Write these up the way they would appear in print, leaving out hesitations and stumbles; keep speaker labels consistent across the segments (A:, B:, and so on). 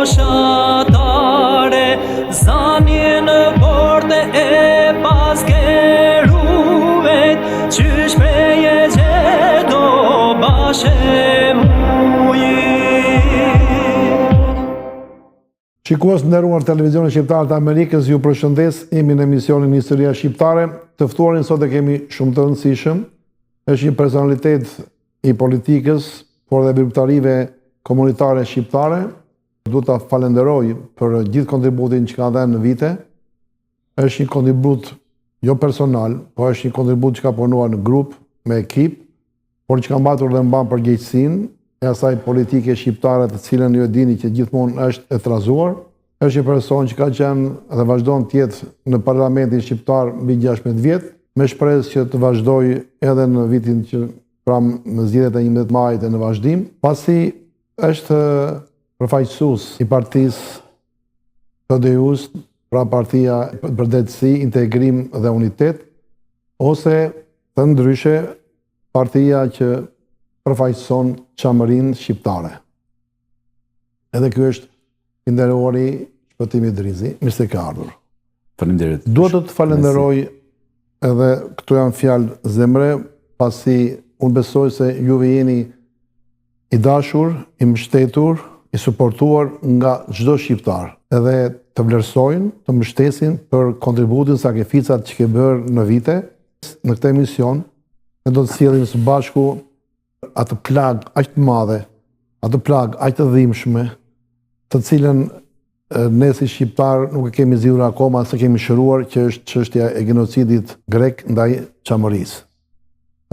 A: moshatare, zanje në porte e paskeruvet, qysh preje gjedo bashe muji.
B: Shikues nderuar televizioni shqiptar të Amerikës, ju përshëndes, jemi në emisionin Historia Shqiptare. Të ftuarin sot e kemi shumë të rëndësishëm. Është një personalitet i politikës, por dhe veprimtarive komunitare shqiptare. Duhet ta falenderoj për gjithë kontributin që ka dhënë në vite. Është një kontribut jo personal, po është një kontribut që ka punuar në grup, me ekip, por që ka mbatur dhe mban përgjegjësinë e asaj politike shqiptare të cilën ju e dini që gjithmonë është e trazuar. Është një person që ka qenë dhe vazhdon të jetë në parlamentin shqiptar mbi 16 vjet, me shpresë që të vazhdoj edhe në vitin që në zgjedhjet e 11 majit e në vazhdim, pasi është përfaqësues i partisë PDU-s, pra Partia për Drejtësi, Integrim dhe Unitet, ose të ndryshe partia që përfaqëson qamërinë shqiptare. Edhe ky është i nderuari Shpëtimi Drizi. Mirë se ke ardhur.
C: Faleminderit.
B: Duhet të të falenderoj edhe këto janë fjalë zemre, pasi unë besoj se juve jeni i dashur, i mbështetur, i suportuar nga çdo shqiptar. Edhe të vlerësojnë, të mbështesin për kontributin, sakrificat që ke bërë në vite. Në këtë emision ne do të sjellim së bashku atë plag aq të madhe, atë plag aq të dhimbshme, të cilën ne si shqiptar nuk e kemi zgjidhur akoma, se kemi shëruar, që është çështja e genocidit grek ndaj qamërisë.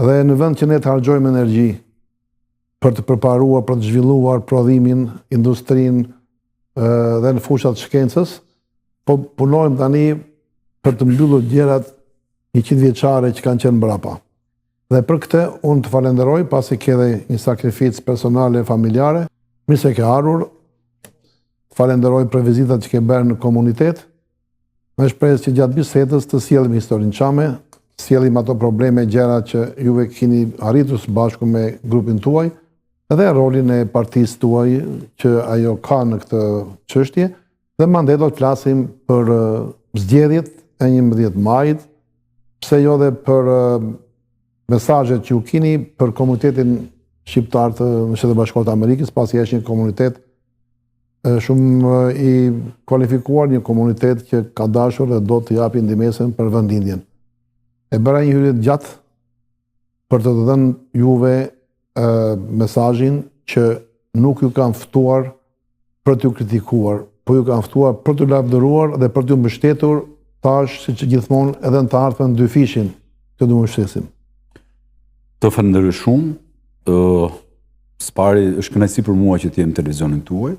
B: Dhe në vend që ne të harxojmë energji për të përparuar, për të zhvilluar prodhimin, industrinë dhe në fushat shkencës, po punojmë tani për të mbyllur gjërat 100 vjeçare që kanë qenë mbrapa. Dhe për këtë unë të falenderoj, pasi ke dhe një sakrificë personale e familjare. Mirë se ke ardhur. Falenderoj për vizitat që ke bërë në komunitet. Me shpresë që gjatë bisedës të sjellim historinë çame, sjellim ato probleme, gjëra që juve keni arritur së bashku me grupin tuaj, edhe rolin e partisë tuaj që ajo ka në këtë çështje, dhe mandej do të flasim për zgjedhjet e 11 majit, pse jo dhe për mesazhet që ju keni për komunitetin shqiptar të Shtetit Bashkuar të Amerikës, pasi është një komunitet shumë i kualifikuar, një komunitet që ka dashur dhe do të japi ndihmën për vendindjen. E bëra një hyrje gjatë për të dhënë juve mesazhin që nuk ju kam ftuar për t'ju kritikuar, po ju kam ftuar për t'ju lavdëruar dhe për t'ju mbështetur, tash siç gjithmonë edhe në të ardhmen dy fishin që do mbështesim.
C: Të falenderoj shumë. Spari është kënaqësi për mua që të jem në televizionin tuaj.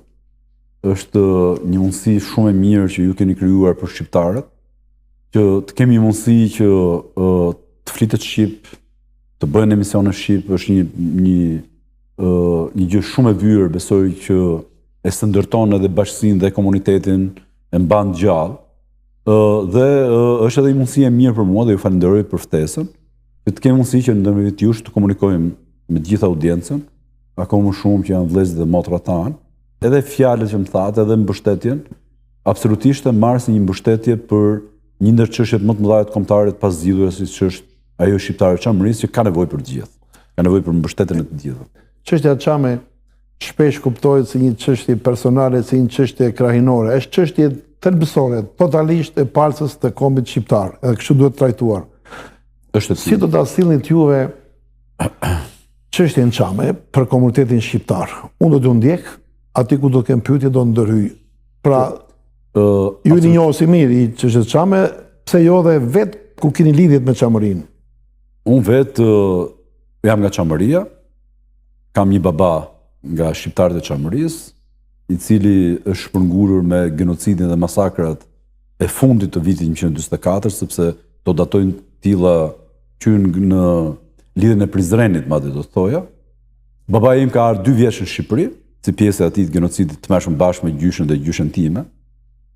C: Është një mundësi shumë e mirë që ju keni krijuar për shqiptarët, që të kemi mundësi që të flitet shqip, të bëhen emisione shqip, është një gjë shumë e vyer, besoj që e shndërton edhe bashkësinë dhe komunitetin, e mban gjallë. Dhe është edhe një mundësi e mirë për mua dhe ju falenderoj për ftesën. Të kemi mundësi që ndërmjet jush të komunikojmë me të gjithë audiencën, akoma më shumë që janë vëllezër dhe motra tanë, edhe fjalët që më thatë, edhe mbështetjen, absolutisht e marr si një mbështetje për një ndër çështjet më të mëdha të kombëtarit pas zgjidhura, siç është ajo shqiptare qamërisë, që ka nevojë për të gjithë. Ka nevojë për mbështetjen e të gjithëve.
B: Çështja e çame shpesh kuptohet si një çështje personale, si një çështje krahinore. Është çështje thelbësore, totalisht e palcës të kombit shqiptar, edhe kështu duhet trajtuar. Si do ta sillni juve çështjen çame për komunitetin shqiptar? Unë do t'ju ndjek, aty ku do të kem pyetje do ndërhyj. Pra, ju i njohë si mirë i çështjes çame, pse jo dhe vetë ku keni lidhjet me qamërinë?
C: Unë vetë jam nga qamëria, kam një baba nga shqiptarët e qamërisë, i cili është shpërngulur me genocidin dhe masakrat e fundit të vitit 1944, sepse do datojnë tilla qynë në lidhjen e Prizrenit, madje do të thoja. Babai im ka ardhur 2 vjeç në Shqipëri, si pjesë e atij genocidit të mëshëm bashkë me gjyshen dhe gjyshen time.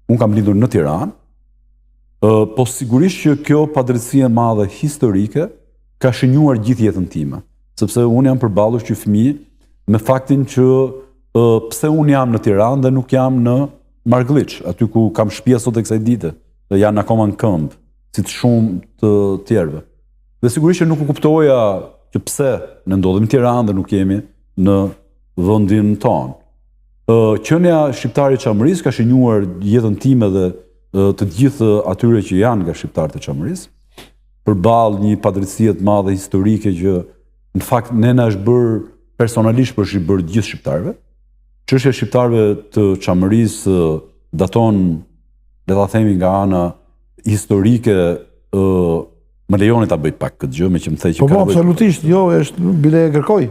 C: Unë kam lindur në Tiranë, po sigurisht që kjo padrejtësi e madhe historike ka shënjuar gjithë jetën time, sepse unë jam përballur që fëmijë me faktin që pse unë jam në Tiranë dhe nuk jam në Margëlliç, aty ku kam shtëpia sot e kësaj dite, dhe janë akoma në këmbë, si të shumë të tjerëve. Dhe sigurisht që nuk u kuptoja që pse ne ndodhemi në Tiranë dhe nuk jemi në vendin tonë. Qenia shqiptare e Çamërisë ka shënjuar jetën time dhe të gjithë atyre që janë nga shqiptarët e Çamërisë, përballë një padrejtësie të madhe historike që në fakt ne na është bërë personalisht për shi bërë gjithë shqiptarëve. Çështja e shqiptarëve të Çamërisë daton, le ta themi, nga ana historike, më lejoni ta bëj pak këtë gjë, me që më thej që
B: Po, absolutisht, jo, është bile e kërkoj.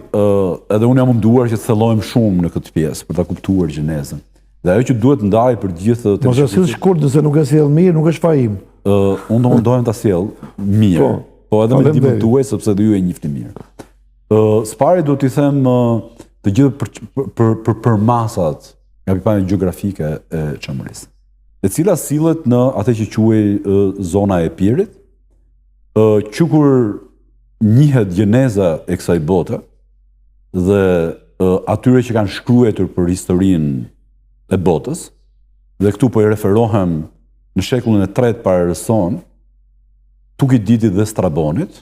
C: Edhe unë jam munduar që të thellojmë shumë në këtë pjesë për ta kuptuar gjenezën. Dhe ajo që duhet ndaj për gjithë
B: Mos e sill shkurt, nëse nuk e sjell mirë, nuk është fajim.
C: Unë do mundohem ta sjell mirë. Po edhe me ndihmën tuaj, sepse dhe ju e njihni mirë. S'pari do t'i them të gjithë për masat nga pikpamja gjeografike e Çamërisë, e cila sillet në atë që quhej zona e Epirit, që kur njihet gjeneza e kësaj bote dhe atyre që kanë shkruar për historinë e botës, dhe këtu po i referohem në shekullin e 3 para erës sonë, Tukididit dhe Strabonit.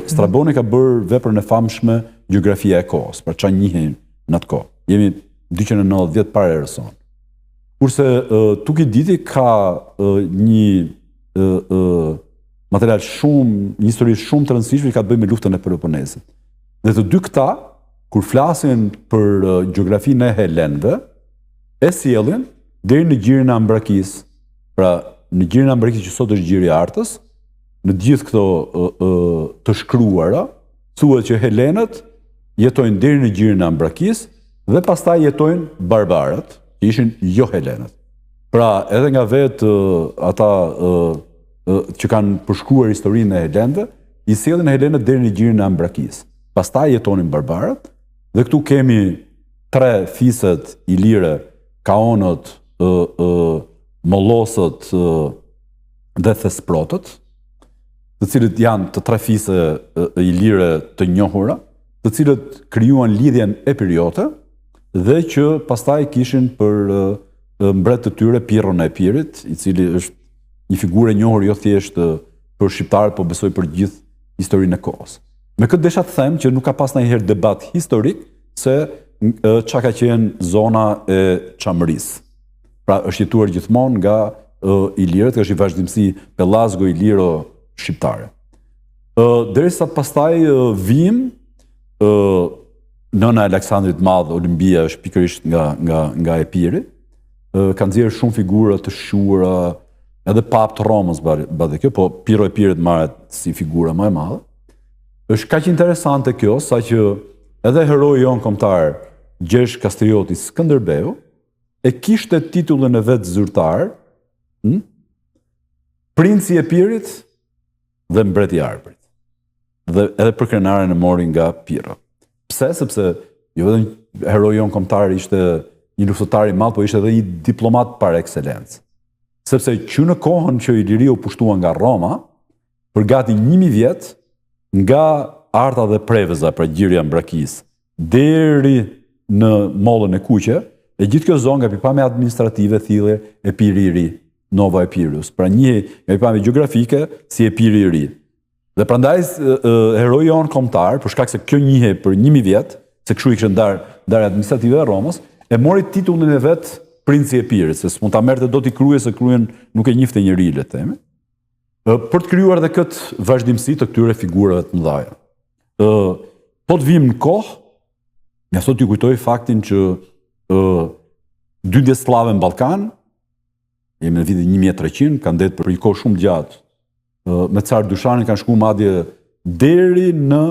C: Straboni ka bërë veprën e famshme Gjeografia e kohës, për çfarë njihen në atë kohë. Jemi 290 para erës sonë. Kurse Tukididi ka një material shumë, një histori shumë të rëndësishme që ka të bëjë me luftën e Peloponesit. Dhe të dy këta, kur flasin për gjeografinë e helenëve, e sjellin deri në gjirin e Ambrakisë. Pra, në gjirin e Ambrakisë që sot është gjiri i Artës, në gjithë këto të shkruara, thuhet që helenët jetojnë deri në gjirin e Ambrakisë dhe pastaj jetojnë barbarët, që ishin jo helenët. Pra, edhe nga vetë ata që kanë përshkruar historinë e helenëve, i sjellin helenët deri në gjirin e Ambrakisë. Pastaj jetonin barbarët, dhe këtu kemi 3 fiset ilire, kaonët, mollosët dhe thesprotët, të cilët janë të 3 fise ilire të njohura, të cilët krijuan lidhjen epiriote dhe që pastaj kishin për mbret të tyre Pirron e Epirit, i cili është një figurë e njohur jo thjesht për shqiptarët, po besoj për gjithë historinë e kohës. Me këtë desha të them që nuk ka pas ndonjëherë debat historik se çka ka qenë zona e Çamërisë. Pra, është jetuar gjithmonë nga ilirët, është i vazhdimsi pellazgo-iliro shqiptare. Derisa pastaj vim nëna e Aleksandrit Madh, Olimbia, është pikërisht nga Epiri. Ka nxjerrë shumë figura të shuara, edhe papë të Romës badhe kjo, po Pirro Epirit marret si figura më e madhe. Është kaq interesante kjo, sa që edhe heroi jon kombëtar, Gjergj Kastrioti Skënderbeu, e kishte titullin e vet zyrtar, Princi i Epirit dhe Mbreti i Arpërit. Dhe edhe për krenaren e mori nga Pirro. Pse? Sepse jo vetëm heroi jon kombëtar ishte një luftëtar i madh, po ishte edhe një diplomat par excellence. Sepse që në kohën që Iliria u pushtua nga Roma, për gati 1000 vjet, nga Arta dhe Preveza, pra gjiri i Ambrakisë, deri në mollën e Kuqe, e gjithë kjo zonë nga pikpamja administrative thillet Epiri i Ri, Nova Epirus, pra një nga pikpamja gjeografike si Epiri i Ri. Dhe prandaj heroi jon kombëtar, për shkak se kjo njihej për 1000 vjet, se kështu i kishte ndarë administrative e Romës, e mori titullin e vet Princi i Epirit, se s'mund ta merrte dot i krye, se kryen nuk e njihte njëri, le të themi. Për të krijuar edhe këtë vazhdimsi të këtyre figurave të mëdha. Po të vim në kohë, ja sot ju kujtoj faktin që dyndje slave në Ballkan, jemi në vitin 1300, kanë ndetë për një kohë shumë gjatë, me car Dushanin kanë shkuar madje deri në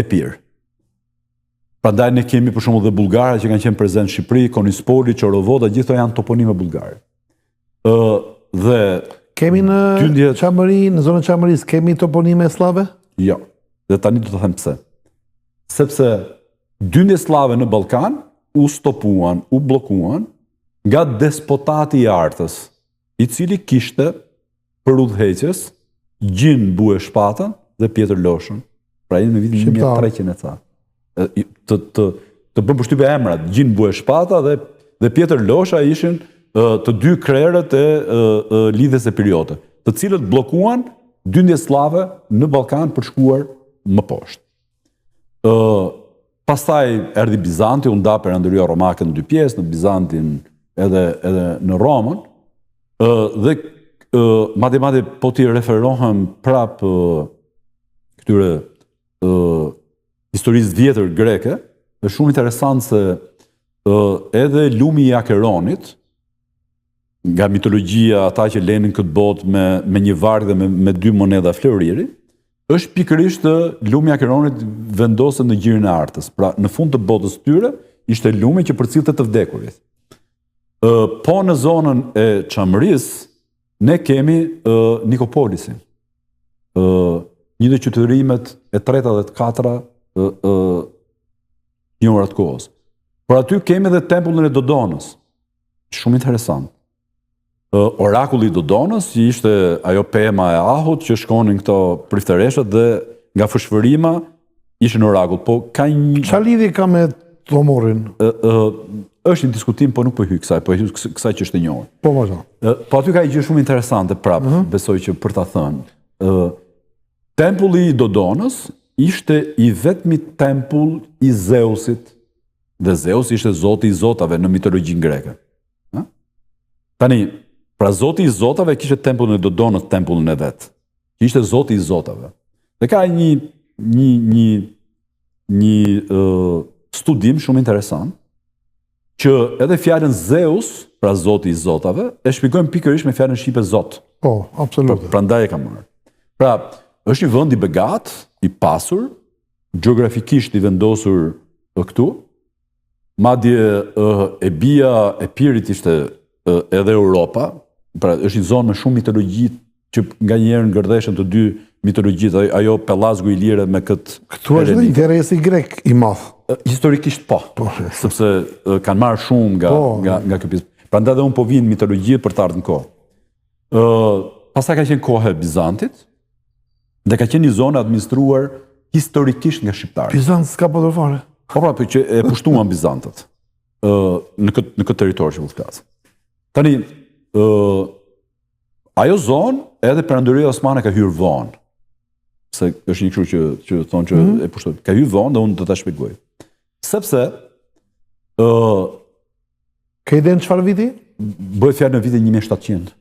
C: Epir. Prandaj ne kemi për shembull dhe bullgarët që kanë qenë prezent në Shqipëri, Konispoli, Çorovoda, gjithë ato janë toponime bullgare. Dhe
B: kemi në Çamëri, në zonën e Çamërisë, kemi toponime slave?
C: Jo. Dhe tani do të them pse. Sepse dyndje slave në Ballkan u stopuan, u bllokuan nga despotati i Artës, i cili kishte për udhëheqës Gjin Bue Shpatën dhe Pjetër Loshën. Pra në vitin 1300 e ca. të bën përshtypje emrat, Gjin Bueshpata dhe Pjetër Losha ishin të dy krerët e lidhjes epiriote, të cilët bllokuan dyndje slave në Ballkan për shkuar më poshtë. Pastaj erdhi Bizanti, u nda Perandoria Romake në dy pjesë, në Bizantin edhe në Romën, dhe madje po t'i referohem prap këtyre historisë vjetër greke, është shumë interesant se edhe lumi i Akeronit, nga mitologjia ata që lenin këtë botë me një varg dhe me dy monedha floriri, është pikërisht lumi i Akeronit vendosur në gjirin e artës. Pra, në fund të botës tyre, ishte lumi që përcillte të vdekurit. Po në zonën e Çamërisë, ne kemi Nikopolisin. Një dhe qytetërimet e treta dhe të katra njëra të kohës. Por aty kemi dhe tempullin e Dodonës. Shumë interesant. Orakulli i Dodonës ishte ajo pema e ahut që shkonin këto priftereshët dhe nga fshfërima ishin orakull. Po ka një...
B: Çfarë lidhje ka me Thomorin?
C: Është një diskutim, po nuk po hyj kësaj, po hyj kësaj që është e njohur.
B: Po vazhdo.
C: Po aty ka një gjë shumë interesante prap, besoj që për ta thënë. Tempulli i Dodonës ishte i vetmi tempull i Zeusit, dhe Zeus ishte zoti i zotave në mitologjinë greke. Tani, pra zoti i zotave kishte tempullin e Dodonës, tempullin e vet, që ishte zoti i zotave. Dhe ka një studim shumë interesant, që edhe fjalën Zeus, pra zoti i zotave, e shpjegojmë pikërisht me fjalën shqipe zot.
B: Po, absolutisht.
C: Prandaj e kam marrë. Pra, është një vend i begat, i pasur, gjeografikisht i vendosur këtu, madje e bija e Pirit ishte edhe Europa, pra është një zonë me shumë mitologji që nga njerë ngërdheshen të dy mitologjit, ajo Pelazgu i Lire me këtë...
B: Këtu është dhe interesi grek i madh.
C: Historikisht po, sepse kanë marrë shumë nga kjo pjesë. Prandaj dhe unë po vinë mitologjit për të ardhur në kohë. Pastaj ka qenë kohë e Bizantit, dhe ka qenë një zonë administruar historikisht nga shqiptarët.
B: Bizant s'ka po fare.
C: Po pra, që e pushtuan Bizantët në këtë territor që u flas. Tani, ajo zonë edhe Perandoria Osmane ka hyrë vonë. Se është një kështu që thonë që e pushtojnë. Ka hyrë vonë dhe unë do ta shpjegoj. Sepse
B: Ka idenë çfarë viti?
C: Bëhet fjalë në vitin 1700.